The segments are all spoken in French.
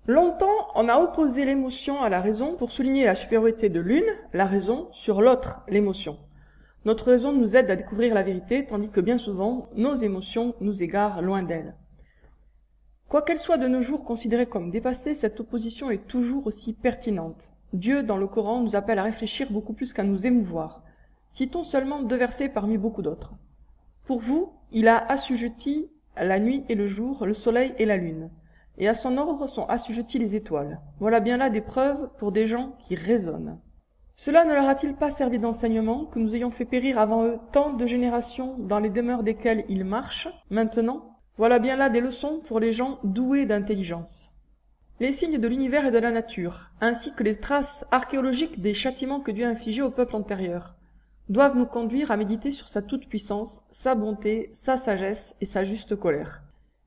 Longtemps, on a opposé l'émotion à la raison pour souligner la supériorité de l'une, la raison, sur l'autre, l'émotion. Notre raison nous aide à découvrir la vérité, tandis que bien souvent, nos émotions nous égarent loin d'elle. Quoiqu'elle soit de nos jours considérée comme dépassée, cette opposition est toujours aussi pertinente. Dieu, dans le Coran, nous appelle à réfléchir beaucoup plus qu'à nous émouvoir. Citons seulement 2 versets parmi beaucoup d'autres. Pour vous, il a assujetti la nuit et le jour, le soleil et la lune. Et à son ordre sont assujettis les étoiles. Voilà bien là des preuves pour des gens qui raisonnent. Cela ne leur a-t-il pas servi d'enseignement que nous ayons fait périr avant eux tant de générations dans les demeures desquelles ils marchent, maintenant? Voilà bien là des leçons pour les gens doués d'intelligence. Les signes de l'univers et de la nature, ainsi que les traces archéologiques des châtiments que Dieu a infligés au peuple antérieur, doivent nous conduire à méditer sur sa toute-puissance, sa bonté, sa sagesse et sa juste colère.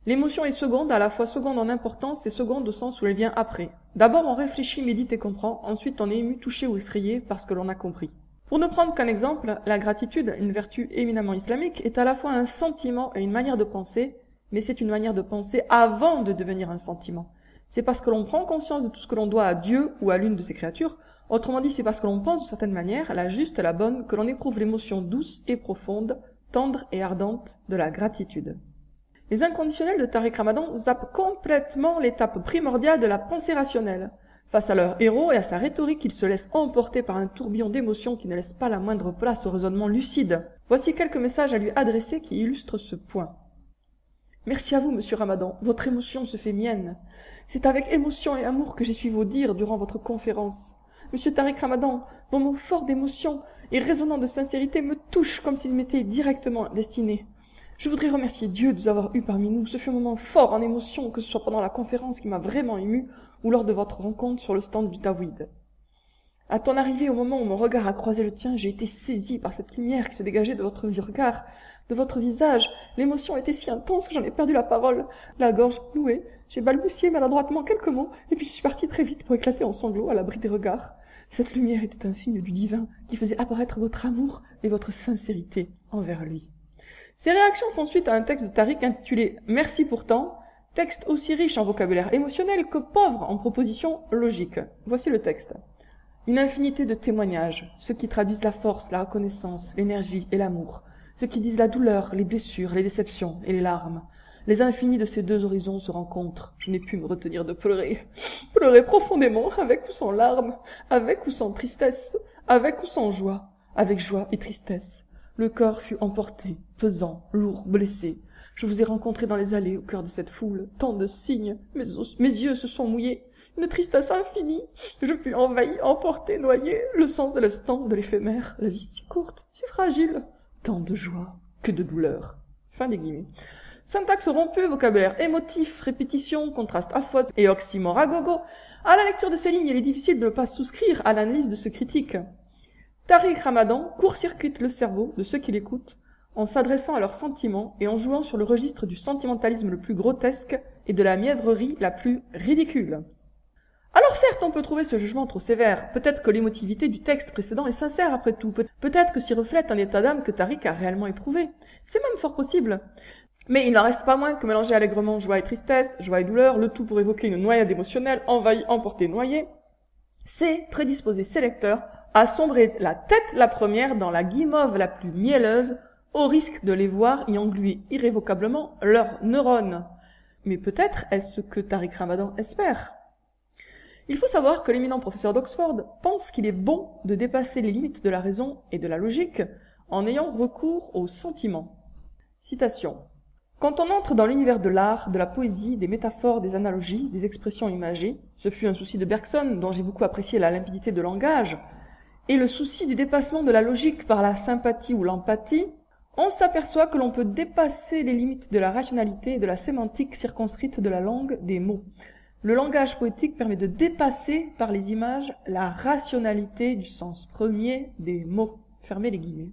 L'émotion est seconde, à la fois seconde en importance et seconde au sens où elle vient après. D'abord on réfléchit, médite et comprend, ensuite on est ému, touché ou effrayé parce que l'on a compris. Pour ne prendre qu'un exemple, la gratitude, une vertu éminemment islamique, est à la fois un sentiment et une manière de penser, mais c'est une manière de penser avant de devenir un sentiment. C'est parce que l'on prend conscience de tout ce que l'on doit à Dieu ou à l'une de ses créatures, autrement dit c'est parce que l'on pense de certaine manière, la juste, la bonne, que l'on éprouve l'émotion douce et profonde, tendre et ardente de la gratitude. Les inconditionnels de Tariq Ramadan zappent complètement l'étape primordiale de la pensée rationnelle. Face à leur héros et à sa rhétorique, ils se laissent emporter par un tourbillon d'émotions qui ne laisse pas la moindre place au raisonnement lucide. Voici quelques messages à lui adresser qui illustrent ce point. Merci à vous, monsieur Ramadan. Votre émotion se fait mienne. C'est avec émotion et amour que j'ai suivi vos dires durant votre conférence. Monsieur Tariq Ramadan, vos mots forts d'émotion et résonnants de sincérité me touchent comme s'ils m'étaient directement destinés. Je voudrais remercier Dieu de vous avoir eu parmi nous. Ce fut un moment fort en émotion, que ce soit pendant la conférence qui m'a vraiment ému ou lors de votre rencontre sur le stand du Tawhid. À ton arrivée, au moment où mon regard a croisé le tien, j'ai été saisi par cette lumière qui se dégageait de votre regard, de votre visage. L'émotion était si intense que j'en ai perdu la parole, la gorge nouée. J'ai balbutié maladroitement quelques mots, et puis je suis partie très vite pour éclater en sanglots à l'abri des regards. Cette lumière était un signe du divin qui faisait apparaître votre amour et votre sincérité envers lui. Ces réactions font suite à un texte de Tariq intitulé « Merci pourtant », texte aussi riche en vocabulaire émotionnel que pauvre en propositions logiques. Voici le texte. Une infinité de témoignages, ceux qui traduisent la force, la reconnaissance, l'énergie et l'amour, ceux qui disent la douleur, les blessures, les déceptions et les larmes. Les infinis de ces deux horizons se rencontrent. Je n'ai pu me retenir de pleurer. Pleurer profondément, avec ou sans larmes, avec ou sans tristesse, avec ou sans joie, avec joie et tristesse. Le corps fut emporté, pesant, lourd, blessé. Je vous ai rencontré dans les allées, au cœur de cette foule. Tant de signes, mes yeux se sont mouillés. Une tristesse infinie. Je fus envahi, emporté, noyé. Le sens de l'instant, de l'éphémère. La vie si courte, si fragile. Tant de joie, que de douleur. Fin des guillemets. Syntaxe rompue, vocabulaire émotif, répétition, contraste à faute et oxymore à gogo. À la lecture de ces lignes, il est difficile de ne pas souscrire à l'analyse de ce critique. Tariq Ramadan court-circuite le cerveau de ceux qui l'écoutent en s'adressant à leurs sentiments et en jouant sur le registre du sentimentalisme le plus grotesque et de la mièvrerie la plus ridicule. Alors certes, on peut trouver ce jugement trop sévère. Peut-être que l'émotivité du texte précédent est sincère après tout. Peut-être que s'y reflète un état d'âme que Tariq a réellement éprouvé. C'est même fort possible. Mais il n'en reste pas moins que mélanger allègrement joie et tristesse, joie et douleur, le tout pour évoquer une noyade émotionnelle, envahi, emporté, noyé, c'est prédisposer ses lecteurs à sombrer la tête la première dans la guimauve la plus mielleuse, au risque de les voir y engluer irrévocablement leurs neurones. Mais peut-être est-ce ce que Tariq Ramadan espère. Il faut savoir que l'éminent professeur d'Oxford pense qu'il est bon de dépasser les limites de la raison et de la logique en ayant recours aux sentiments. Citation. Quand on entre dans l'univers de l'art, de la poésie, des métaphores, des analogies, des expressions imagées, ce fut un souci de Bergson dont j'ai beaucoup apprécié la limpidité de langage, et le souci du dépassement de la logique par la sympathie ou l'empathie, on s'aperçoit que l'on peut dépasser les limites de la rationalité et de la sémantique circonscrite de la langue des mots. Le langage poétique permet de dépasser par les images la rationalité du sens premier des mots. Fermez les guillemets.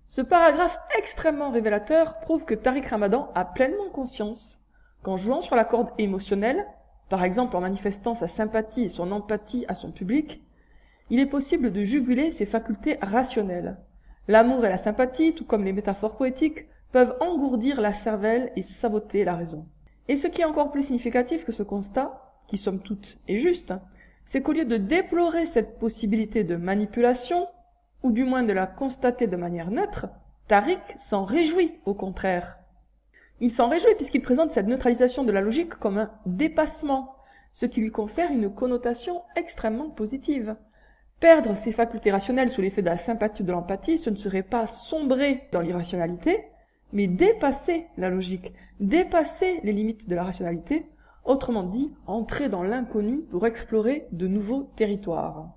Ce paragraphe extrêmement révélateur prouve que Tariq Ramadan a pleinement conscience qu'en jouant sur la corde émotionnelle, par exemple en manifestant sa sympathie et son empathie à son public, il est possible de juguler ses facultés rationnelles. L'amour et la sympathie, tout comme les métaphores poétiques, peuvent engourdir la cervelle et saboter la raison. Et ce qui est encore plus significatif que ce constat, qui somme toute est juste, c'est qu'au lieu de déplorer cette possibilité de manipulation, ou du moins de la constater de manière neutre, Tariq s'en réjouit au contraire. Il s'en réjouit puisqu'il présente cette neutralisation de la logique comme un dépassement, ce qui lui confère une connotation extrêmement positive. Perdre ses facultés rationnelles sous l'effet de la sympathie ou de l'empathie, ce ne serait pas sombrer dans l'irrationalité, mais dépasser la logique, dépasser les limites de la rationalité, autrement dit, entrer dans l'inconnu pour explorer de nouveaux territoires.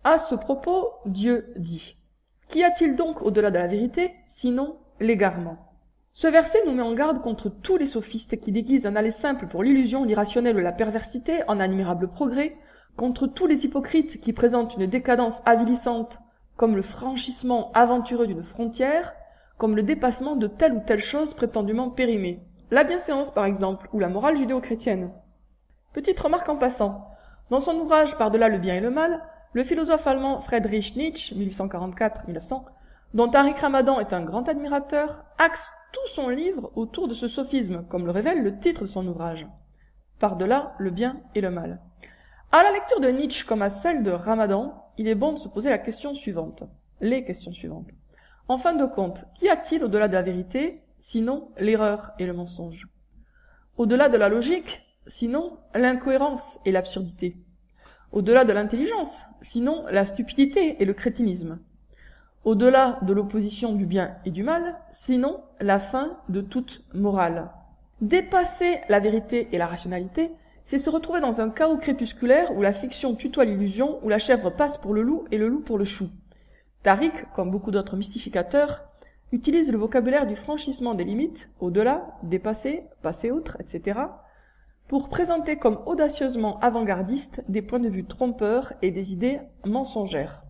À ce propos, Dieu dit « Qu'y a-t-il donc au-delà de la vérité, sinon l'égarement ?» Ce verset nous met en garde contre tous les sophistes qui déguisent un aller simple pour l'illusion, l'irrationnel ou la perversité en admirable progrès, contre tous les hypocrites qui présentent une décadence avilissante comme le franchissement aventureux d'une frontière, comme le dépassement de telle ou telle chose prétendument périmée. La bienséance, par exemple, ou la morale judéo-chrétienne. Petite remarque en passant. Dans son ouvrage Par-delà le bien et le mal, le philosophe allemand Friedrich Nietzsche, 1844-1900, dont Tariq Ramadan est un grand admirateur, axe tout son livre autour de ce sophisme, comme le révèle le titre de son ouvrage. Par-delà le bien et le mal. À la lecture de Nietzsche comme à celle de Ramadan, il est bon de se poser la question suivante. Les questions suivantes. En fin de compte, qu'y a-t-il au-delà de la vérité, sinon l'erreur et le mensonge? Au-delà de la logique, sinon l'incohérence et l'absurdité? Au-delà de l'intelligence, sinon la stupidité et le crétinisme? Au-delà de l'opposition du bien et du mal, sinon la fin de toute morale? Dépasser la vérité et la rationalité, c'est se retrouver dans un chaos crépusculaire où la fiction tutoie l'illusion, où la chèvre passe pour le loup et le loup pour le chou. Tariq, comme beaucoup d'autres mystificateurs, utilise le vocabulaire du franchissement des limites, au-delà, dépasser, passer outre, etc., pour présenter comme audacieusement avant-gardistes des points de vue trompeurs et des idées mensongères.